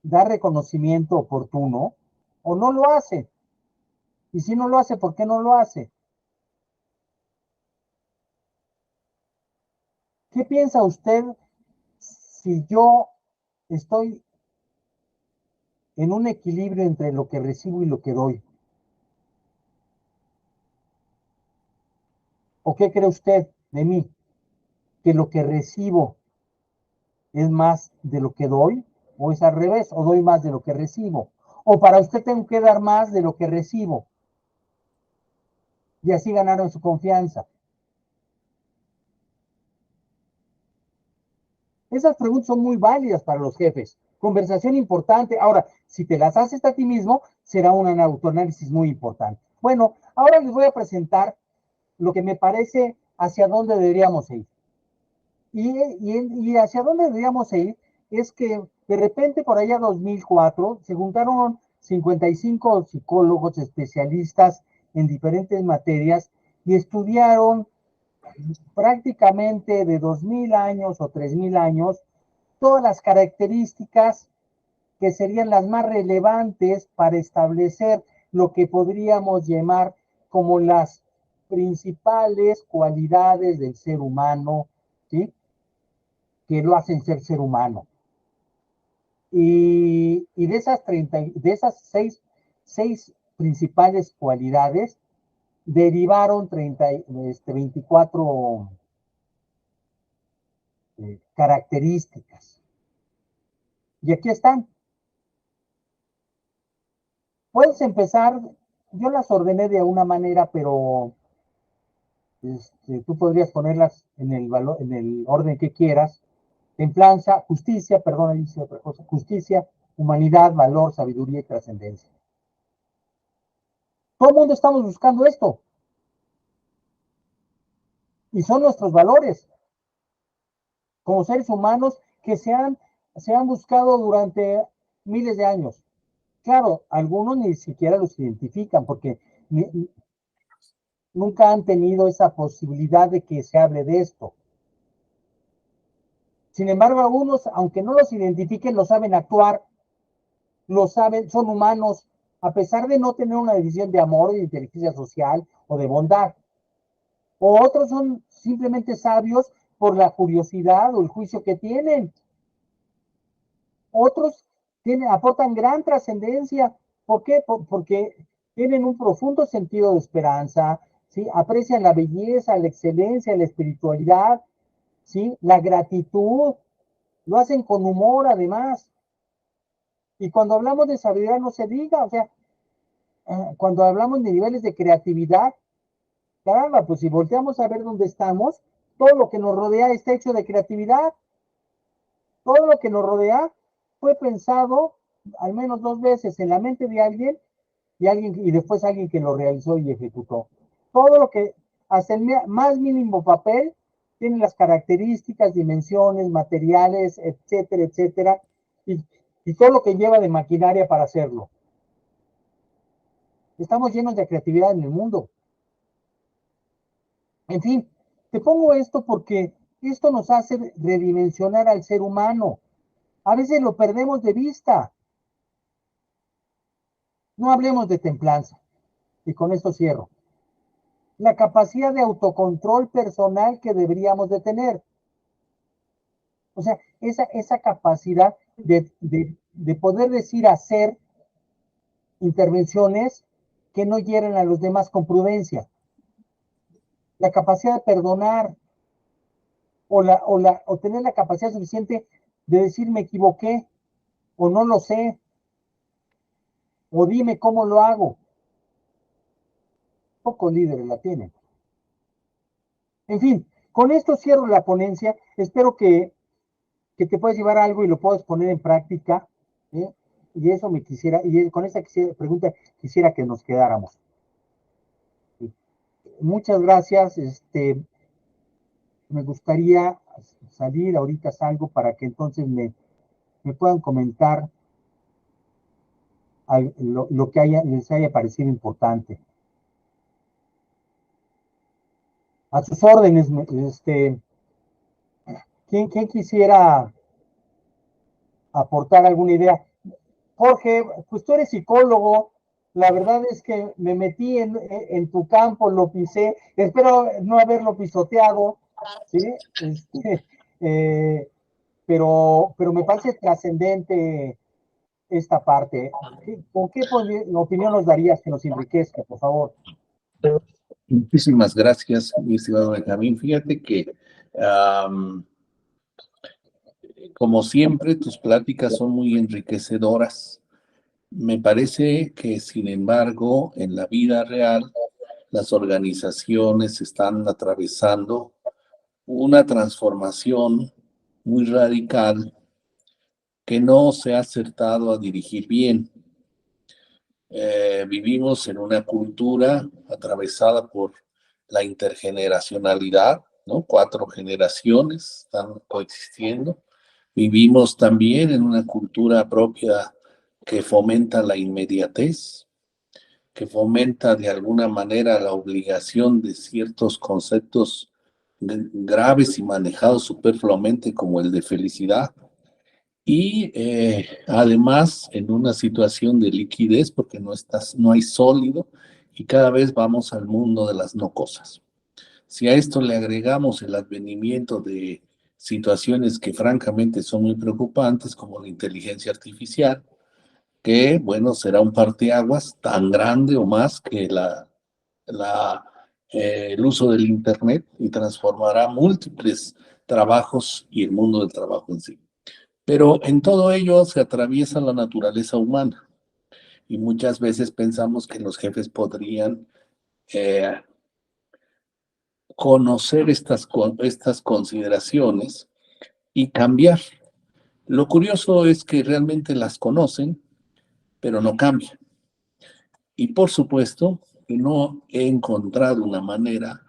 dar reconocimiento oportuno o no lo hace? Y si no lo hace, ¿por qué no lo hace? ¿Qué piensa usted si yo estoy en un equilibrio entre lo que recibo y lo que doy? ¿O qué cree usted de mí? ¿Que lo que recibo es más de lo que doy? ¿O es al revés? ¿O doy más de lo que recibo? ¿O para usted tengo que dar más de lo que recibo? Y así ganaron su confianza. Esas preguntas son muy válidas para los jefes. Conversación importante. Ahora, si te las haces a ti mismo, será un autoanálisis muy importante. Bueno, ahora les voy a presentar lo que me parece hacia dónde deberíamos ir. Y hacia dónde deberíamos ir es que de repente por allá 2004 se juntaron 55 psicólogos especialistas en diferentes materias y estudiaron prácticamente de 2000 años o 3000 años todas las características que serían las más relevantes para establecer lo que podríamos llamar como las principales cualidades del ser humano, ¿sí? Que lo hacen ser humano. Y de esas seis principales cualidades, derivaron 24 características. Y aquí están. Puedes empezar yo las ordené de una manera, pero tú podrías ponerlas en el valor, en el orden que quieras. Templanza, justicia, perdón, dice otra cosa, justicia, humanidad, valor, sabiduría y trascendencia. Todo el mundo estamos buscando esto. Y son nuestros valores como seres humanos que se han buscado durante miles de años. Claro, algunos ni siquiera los identifican porque nunca han tenido esa posibilidad de que se hable de esto. Sin embargo, algunos, aunque no los identifiquen, lo saben actuar, lo saben, son humanos, a pesar de no tener una decisión de amor, de inteligencia social o de bondad. O otros son simplemente sabios por la curiosidad o el juicio que tienen. Otros aportan gran trascendencia. ¿Por qué? Porque tienen un profundo sentido de esperanza, ¿sí? Aprecian la belleza, la excelencia, la espiritualidad, ¿sí? La gratitud, lo hacen con humor además. Y cuando hablamos de sabiduría no se diga, o sea, cuando hablamos de niveles de creatividad, caramba, pues si volteamos a ver dónde estamos, todo lo que nos rodea está hecho de creatividad. Todo lo que nos rodea fue pensado al menos 2 veces en la mente de alguien y después alguien que lo realizó y ejecutó. Todo lo que, hasta el más mínimo papel, tiene las características, dimensiones, materiales, etcétera, etcétera, y todo lo que lleva de maquinaria para hacerlo. Estamos llenos de creatividad en el mundo. En fin, te pongo esto porque esto nos hace redimensionar al ser humano. A veces lo perdemos de vista. No hablemos de templanza. Y con esto cierro. La capacidad de autocontrol personal que deberíamos de tener. O sea, esa capacidad de poder decir, hacer intervenciones que no hieren a los demás con prudencia. La capacidad de perdonar o tener la capacidad suficiente de decir me equivoqué o no lo sé o dime cómo lo hago. Pocos líderes la tienen. En fin, con esto cierro la ponencia. Espero que te puedas llevar algo y lo puedas poner en práctica. ¿Eh? Y eso me quisiera, y con esa pregunta quisiera que nos quedáramos. Muchas gracias. Me gustaría salir, ahorita salgo para que entonces me puedan comentar lo que les haya parecido importante. A sus órdenes, ¿quién quisiera aportar alguna idea? Jorge, pues tú eres psicólogo, la verdad es que me metí en tu campo, lo pisé, espero no haberlo pisoteado, ¿sí? Pero me parece trascendente esta parte. ¿Con qué opinión nos darías que nos enriquezca, por favor? Muchísimas gracias, mi estimado Benjamín. Fíjate que, como siempre, tus pláticas son muy enriquecedoras. Me parece que, sin embargo, en la vida real, las organizaciones están atravesando una transformación muy radical que no se ha acertado a dirigir bien. Vivimos en una cultura atravesada por la intergeneracionalidad, ¿no? 4 generaciones están coexistiendo. Vivimos también en una cultura propia que fomenta la inmediatez, que fomenta de alguna manera la obligación de ciertos conceptos graves y manejados superfluamente como el de felicidad. Y además en una situación de liquidez porque no hay sólido y cada vez vamos al mundo de las no cosas. Si a esto le agregamos el advenimiento de situaciones que francamente son muy preocupantes como la inteligencia artificial, que bueno, será un parteaguas tan grande o más que el uso del Internet y transformará múltiples trabajos y el mundo del trabajo en sí. Pero en todo ello se atraviesa la naturaleza humana y muchas veces pensamos que los jefes podrían conocer estas consideraciones y cambiar. Lo curioso es que realmente las conocen, pero no cambian. Y por supuesto, no he encontrado una manera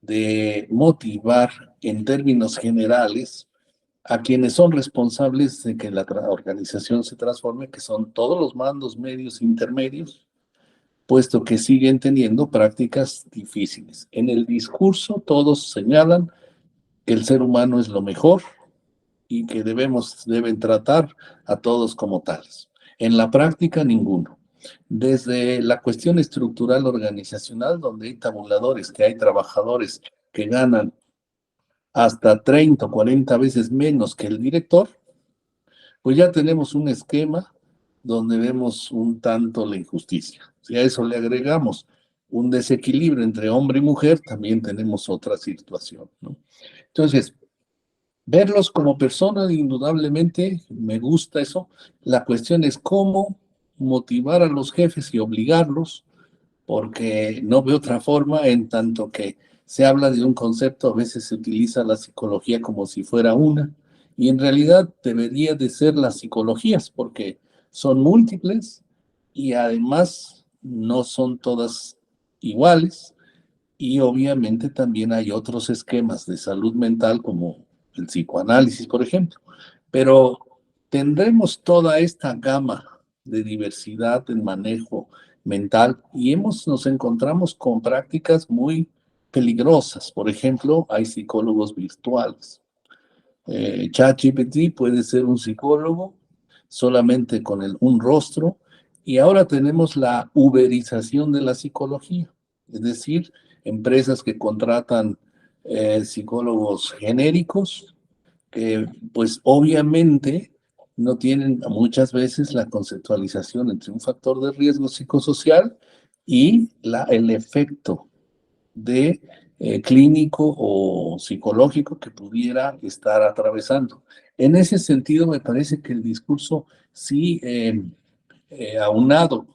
de motivar en términos generales a quienes son responsables de que la organización se transforme, que son todos los mandos medios e intermedios, puesto que siguen teniendo prácticas difíciles. En el discurso todos señalan que el ser humano es lo mejor y que deben tratar a todos como tales. En la práctica, ninguno. Desde la cuestión estructural organizacional, donde hay tabuladores, que hay trabajadores que ganan hasta 30 o 40 veces menos que el director, pues ya tenemos un esquema donde vemos un tanto la injusticia. Si a eso le agregamos un desequilibrio entre hombre y mujer, también tenemos otra situación, ¿no? Entonces, verlos como personas, indudablemente, me gusta eso. La cuestión es cómo motivar a los jefes y obligarlos, porque no veo otra forma, en tanto que se habla de un concepto, a veces se utiliza la psicología como si fuera una, y en realidad debería de ser las psicologías, porque son múltiples y además no son todas iguales, y obviamente también hay otros esquemas de salud mental como el psicoanálisis, por ejemplo, pero tendremos toda esta gama de diversidad en manejo mental y nos encontramos con prácticas muy peligrosas. Por ejemplo, hay psicólogos virtuales. ChatGPT puede ser un psicólogo solamente con un rostro, y ahora tenemos la uberización de la psicología, es decir, empresas que contratan psicólogos genéricos que pues obviamente no tienen muchas veces la conceptualización entre un factor de riesgo psicosocial y el efecto de clínico o psicológico que pudiera estar atravesando. En ese sentido, me parece que el discurso sí, aunado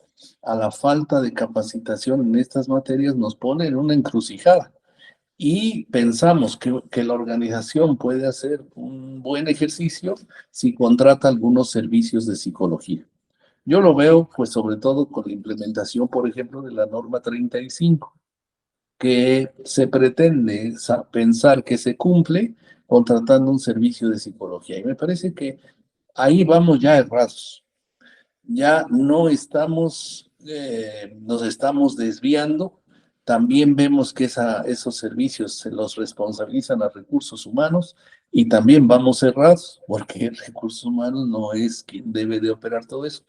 a la falta de capacitación en estas materias, nos pone en una encrucijada. Y pensamos que la organización puede hacer un buen ejercicio si contrata algunos servicios de psicología. Yo lo veo, pues, sobre todo con la implementación, por ejemplo, de la norma 35, que se pretende pensar que se cumple contratando un servicio de psicología. Y me parece que ahí vamos ya errados. Ya no estamos, nos estamos desviando. También vemos que esos servicios se los responsabilizan a recursos humanos y también vamos errados, porque recursos humanos no es quien debe de operar todo eso.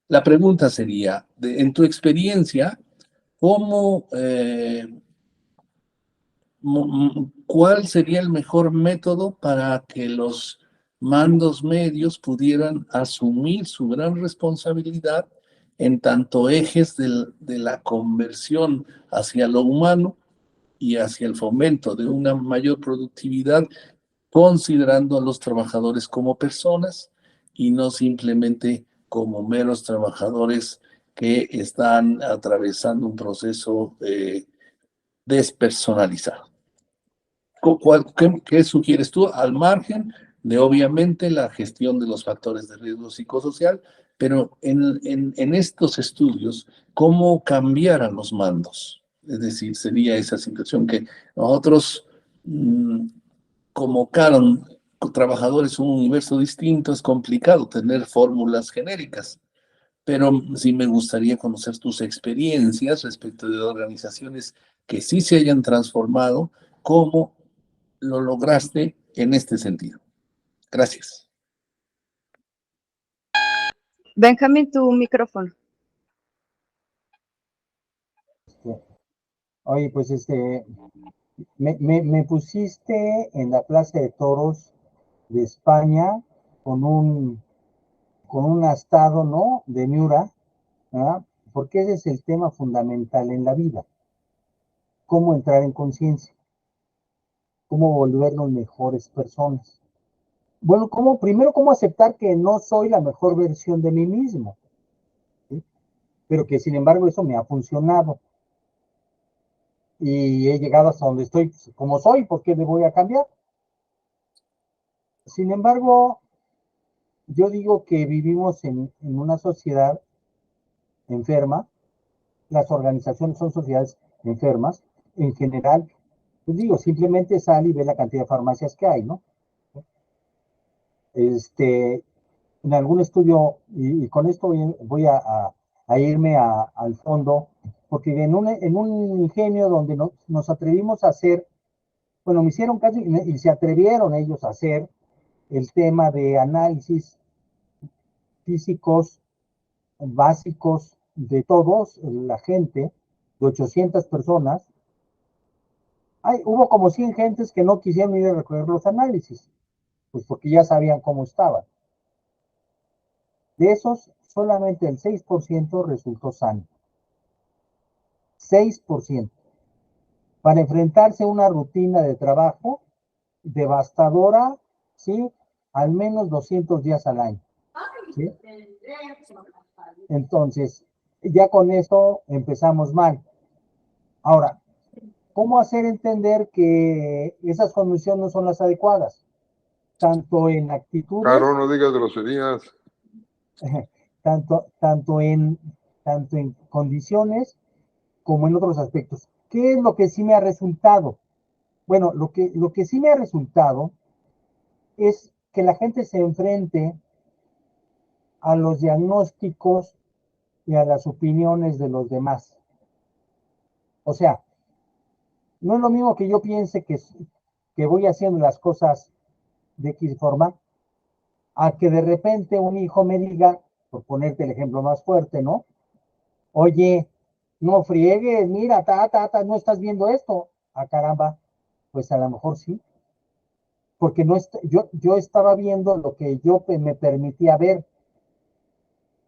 La pregunta sería, en tu experiencia, ¿cómo, cuál sería el mejor método para que los mandos medios pudieran asumir su gran responsabilidad en tanto ejes de la conversión hacia lo humano y hacia el fomento de una mayor productividad, considerando a los trabajadores como personas y no simplemente como meros trabajadores que están atravesando un proceso despersonalizado? ¿Qué sugieres tú al margen de, obviamente, la gestión de los factores de riesgo psicosocial, pero en estos estudios, cómo cambiar a los mandos? Es decir, sería esa situación que nosotros, como cada trabajadores un universo distinto, es complicado tener fórmulas genéricas, pero sí me gustaría conocer tus experiencias respecto de organizaciones que sí se hayan transformado, cómo lo lograste en este sentido. Gracias. Benjamín, tu micrófono. Oye, pues me pusiste en la Plaza de Toros de España con un astado, ¿no? De Miura, ¿verdad? Porque ese es el tema fundamental en la vida. Cómo entrar en conciencia, cómo volvernos mejores personas. Bueno, primero, cómo aceptar que no soy la mejor versión de mí mismo, ¿sí? pero que sin embargo eso me ha funcionado. Y he llegado hasta donde estoy, pues, como soy, ¿por qué me voy a cambiar? Sin embargo, yo digo que vivimos en una sociedad enferma, las organizaciones son sociedades enfermas, en general, pues digo, simplemente sale y ve la cantidad de farmacias que hay, ¿no? En algún estudio, y con esto voy a irme al fondo, porque en un ingenio donde nos atrevimos a hacer, bueno, me hicieron caso y se atrevieron ellos a hacer el tema de análisis físicos básicos de todos, la gente, de 800 personas. Hubo como 100 gentes que no quisieron ir a recoger los análisis, pues porque ya sabían cómo estaban. De esos, solamente el 6% resultó sano. 6%. Para enfrentarse a una rutina de trabajo devastadora, ¿sí? Al menos 200 días al año, ¿sí? Entonces, ya con eso empezamos mal. Ahora, ¿cómo hacer entender que esas condiciones no son las adecuadas? Tanto en actitudes, Claro, no digas groserías. tanto en condiciones como en otros aspectos. ¿Qué es lo que sí me ha resultado? Bueno, lo que sí me ha resultado es que la gente se enfrente a los diagnósticos y a las opiniones de los demás. O sea, no es lo mismo que yo piense que voy haciendo las cosas de X forma, a que de repente un hijo me diga, por ponerte el ejemplo más fuerte, ¿no? Oye, no friegues, mira, no estás viendo esto. Ah, caramba, pues a lo mejor sí, porque no yo estaba viendo lo que yo me permitía ver.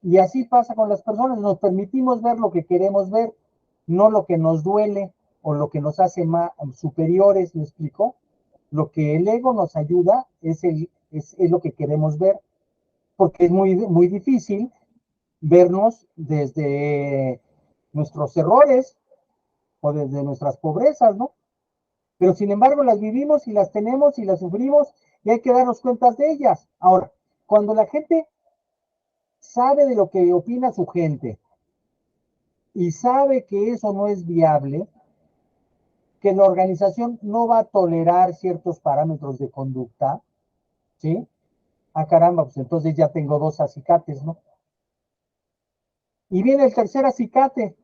Y así pasa con las personas, nos permitimos ver lo que queremos ver, no lo que nos duele o lo que nos hace más superiores, ¿me explico? Lo que el ego nos ayuda es lo que queremos ver, porque es muy, muy difícil vernos desde nuestros errores o desde nuestras pobrezas, ¿no? Pero sin embargo las vivimos y las tenemos y las sufrimos y hay que darnos cuenta de ellas. Ahora, cuando la gente sabe de lo que opina su gente y sabe que eso no es viable, que la organización no va a tolerar ciertos parámetros de conducta, ¿sí? Ah, caramba, pues entonces ya tengo dos acicates, ¿no? Y viene el tercer acicate.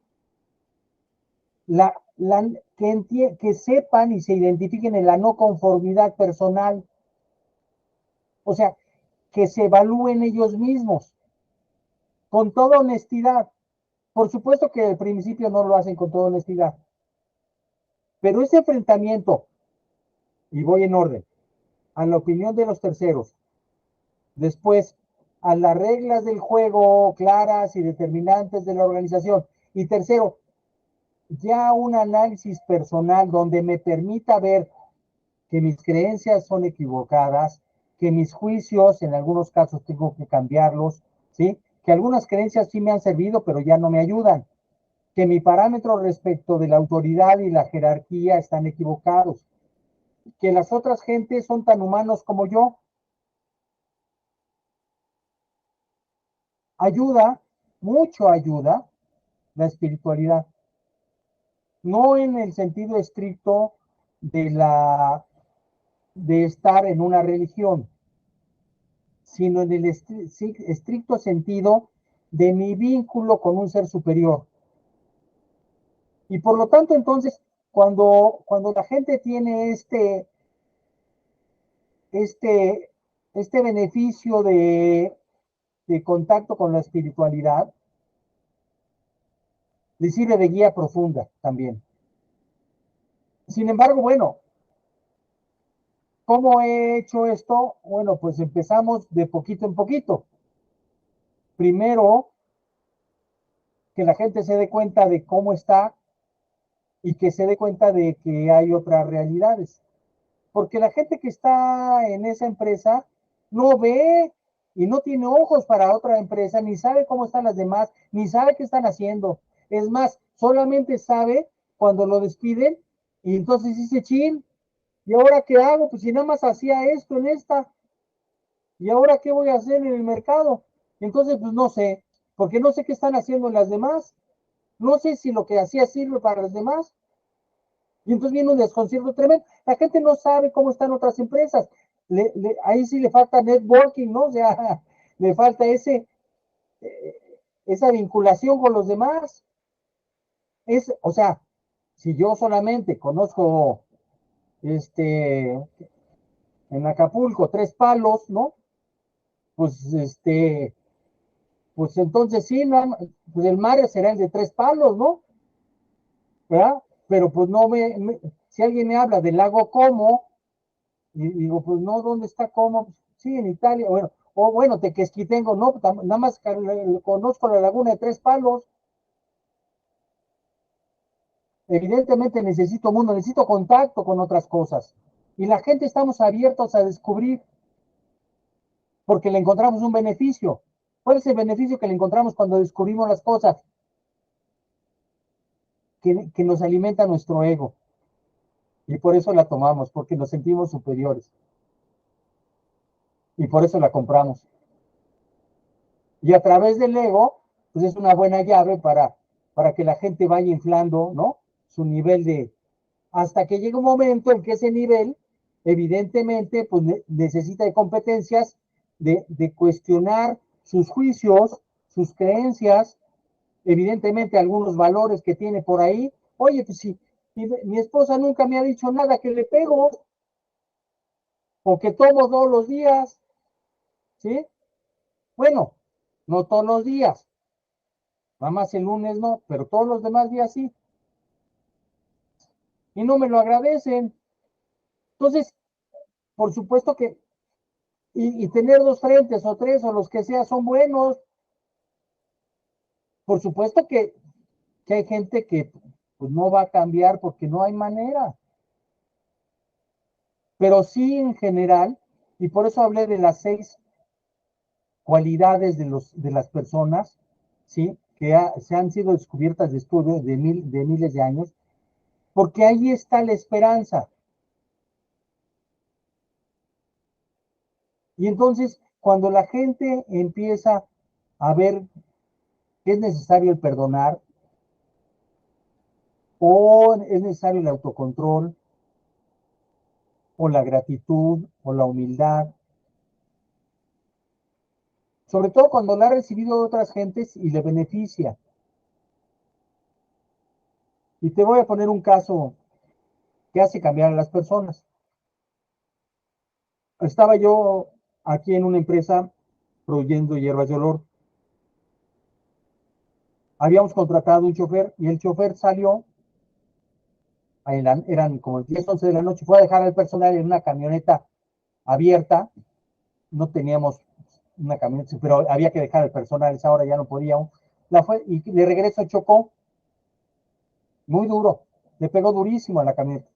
Que sepan y se identifiquen en la no conformidad personal. O sea, que se evalúen ellos mismos, con toda honestidad. Por supuesto que al principio no lo hacen con toda honestidad. Pero ese enfrentamiento, y voy en orden, a la opinión de los terceros, después a las reglas del juego claras y determinantes de la organización, y tercero, ya un análisis personal donde me permita ver que mis creencias son equivocadas, que mis juicios en algunos casos tengo que cambiarlos, ¿sí? Que algunas creencias sí me han servido, pero ya no me ayudan, que mi parámetro respecto de la autoridad y la jerarquía están equivocados, que las otras gentes son tan humanos como yo. Ayuda, mucho ayuda, la espiritualidad. No en el sentido estricto de estar en una religión, sino en el estricto sentido de mi vínculo con un ser superior. Y por lo tanto, entonces, cuando la gente tiene este beneficio de contacto con la espiritualidad, le sirve de guía profunda también. Sin embargo, bueno, ¿cómo he hecho esto? Bueno, pues empezamos de poquito en poquito. Primero, que la gente se dé cuenta de cómo está y que se dé cuenta de que hay otras realidades. Porque la gente que está en esa empresa no ve y no tiene ojos para otra empresa, ni sabe cómo están las demás, ni sabe qué están haciendo. Es más, solamente sabe cuando lo despiden y entonces dice, chin, ¿y ahora qué hago? Pues si nada más hacía esto en esta, ¿y ahora qué voy a hacer en el mercado? Entonces, pues no sé, porque no sé qué están haciendo las demás. No sé si lo que hacía sirve para las demás. Y entonces viene un desconcierto tremendo. La gente no sabe cómo están otras empresas. Ahí sí le falta networking, ¿no? O sea, le falta esa vinculación con los demás. O sea, si yo solamente conozco en Acapulco 3 Palos, ¿no? Pues pues entonces sí, pues el mar será el de 3 Palos, ¿no? ¿Verdad? Pero pues no si alguien me habla del lago Como, y digo, pues no, ¿dónde está Como? Pues, sí, en Italia, bueno, o bueno, Tequesquitengo, no, nada más conozco la laguna de 3 Palos. Evidentemente necesito mundo, necesito contacto con otras cosas. Y la gente estamos abiertos a descubrir porque le encontramos un beneficio. ¿Cuál es el beneficio que le encontramos cuando descubrimos las cosas? Que nos alimenta nuestro ego. Y por eso la tomamos, porque nos sentimos superiores. Y por eso la compramos. Y a través del ego, pues es una buena llave para que la gente vaya inflando, ¿no? Su nivel hasta que llega un momento en que ese nivel, evidentemente, pues necesita de competencias, de cuestionar sus juicios, sus creencias, evidentemente algunos valores que tiene por ahí. Oye, pues si mi esposa nunca me ha dicho nada que le pego, o que tomo todos los días, ¿sí? Bueno, no todos los días, nada más el lunes no, pero todos los demás días sí. Y no me lo agradecen. Entonces, por supuesto que, y tener 2 frentes o 3 o los que sea son buenos. Por supuesto que hay gente que pues, no va a cambiar porque no hay manera. Pero sí en general, y por eso hablé de las 6 cualidades de las personas, ¿sí? Que se han sido descubiertas de estudios de miles de años, porque ahí está la esperanza. Y entonces, cuando la gente empieza a ver que es necesario el perdonar, o es necesario el autocontrol, o la gratitud, o la humildad, sobre todo cuando la ha recibido de otras gentes y le beneficia. Y te voy a poner un caso que hace cambiar a las personas. Estaba yo aquí en una empresa produciendo hierbas de olor. Habíamos contratado un chofer y el chofer salió, eran como 10, 11 de la noche, fue a dejar al personal en una camioneta abierta. No teníamos una camioneta, pero había que dejar al personal, esa hora ya no podíamos. Y de regreso chocó muy duro, le pegó durísimo a la camioneta.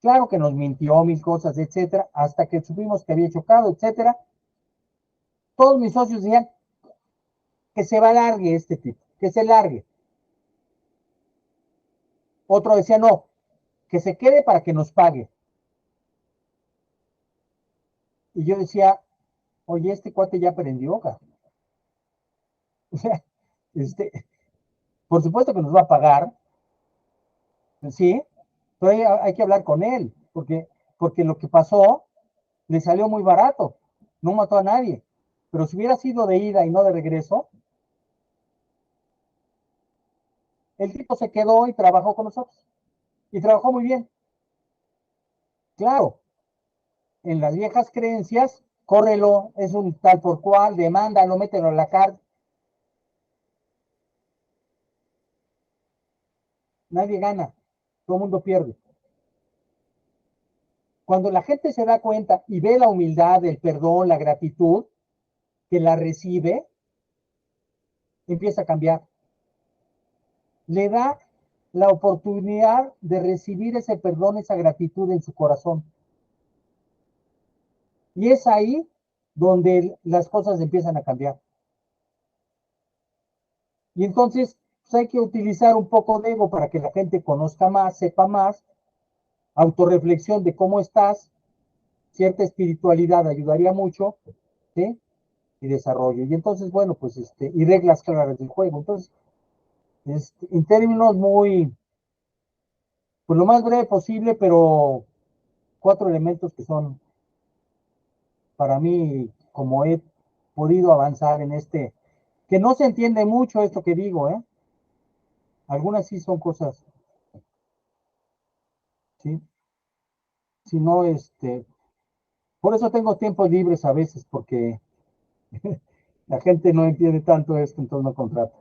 Claro que nos mintió mil cosas, etcétera, hasta que supimos que había chocado, etcétera. Todos mis socios decían que se va a largue este tipo, que se largue. Otro decía no, que se quede para que nos pague. Y yo decía, oye, este cuate ya aprendió, cara. O sea, por supuesto que nos va a pagar, sí, pero hay que hablar con él, porque lo que pasó le salió muy barato, no mató a nadie. Pero si hubiera sido de ida y no de regreso, el tipo se quedó y trabajó con nosotros. Y trabajó muy bien. Claro, en las viejas creencias, córrelo, es un tal por cual, demándalo, mételo en la cárcel. Nadie gana, todo el mundo pierde. Cuando la gente se da cuenta y ve la humildad, el perdón, la gratitud, que la recibe, empieza a cambiar. Le da la oportunidad de recibir ese perdón, esa gratitud en su corazón. Y es ahí donde las cosas empiezan a cambiar. Y entonces, pues hay que utilizar un poco de ego para que la gente conozca más, sepa más, autorreflexión de cómo estás, cierta espiritualidad ayudaría mucho, ¿sí? Y desarrollo. Y entonces, bueno, pues, y reglas claras del juego. Entonces, en términos muy, pues lo más breve posible, pero 4 elementos que son, para mí, como he podido avanzar en que no se entiende mucho esto que digo, ¿eh? Algunas sí son cosas, ¿sí? Si no, por eso tengo tiempos libres a veces, porque la gente no entiende tanto esto, entonces no contrata.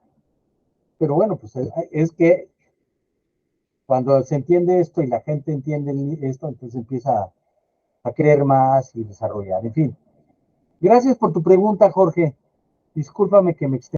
Pero bueno, pues es que cuando se entiende esto y la gente entiende esto, entonces empieza a creer más y desarrollar. En fin, gracias por tu pregunta, Jorge. Discúlpame que me extendí.